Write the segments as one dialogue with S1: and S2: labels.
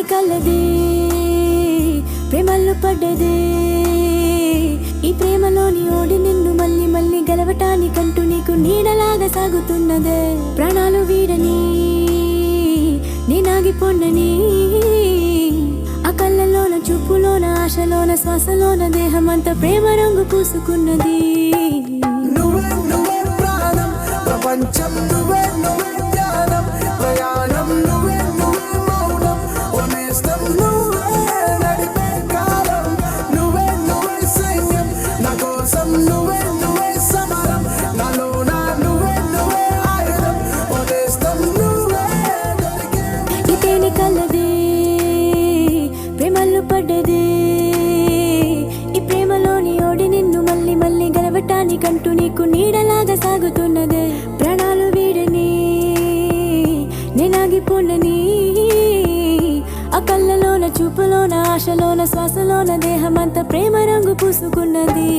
S1: కలదే ప్రేమల్లో పడ్డదే ఈ ప్రేమలోని ఓడి నిన్ను మళ్ళీ మళ్ళీ గెలవటానికంటూ నీకు నీడలాగా సాగుతున్నదే ప్రాణాలు వీడని నేనాగిపోన్నని ఆ కళ్ళలోన చూపులోన ఆశలోన శ్వాసలోన దేహమంతా ప్రేమ రంగు పూసుకున్నది
S2: నువ్వే నువ్వే ప్రాణం ప్రపంచం నువ్వే నువ్వే ధ్యానం ప్రయాణం నువ్వే నువ్వే మౌనం వనేస్తం నువ్వే నడిపే కాలం నువ్వే నువ్వే సైన్యం నా కోసం నువ్వే నువ్వే సమరం నాలోన నువ్వే నువ్వే ఆయుధం వనేస్తం నువ్వే
S1: ఇతేని కలదే ప్రేమల్లో పడ్డదే ఈ ప్రేమలోని ఓడి నిన్ను మళ్ళీ మళ్ళీ గెలవటానికంటూ నీకు నీడలాగా సాగుతున్నదే ప్రాణాలు వీడని నేనాగిపోనని ఆ కళ్ళలోన చూపులోన ఆశలోన శ్వాసలోన దేహమంతా ప్రేమ రంగు పూసుకున్నది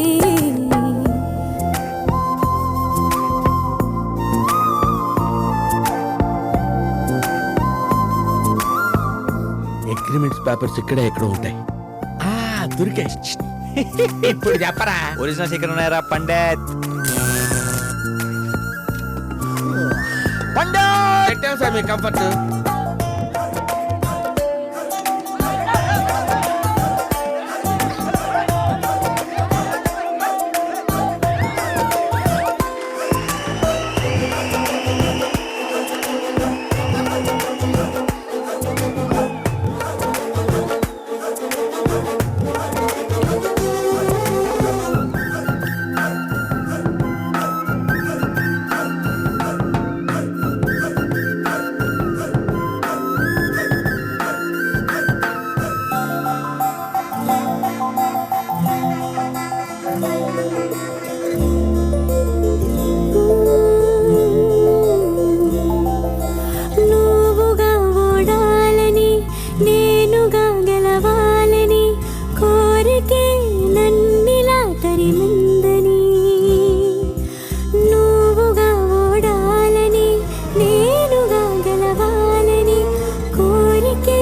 S3: అగ్రిమెంట్స్ పేపర్స్ ఇక్కడే ఎక్కడ ఉంటాయి దొరికే ఇప్పుడు చెప్పరా
S4: ఒరిజినల్స్ ఇక్కడ ఉన్నాయరా పండిత్
S3: పెట్టాం సార్ మీ కంఫర్ట్
S1: నువ్వుగా ఓడాలని నేనుగా గెలవాలని కోరికే నన్నిలా తరిమిందని నువ్వుగా ఓడాలని నేనుగా గెలవాలని కోరికే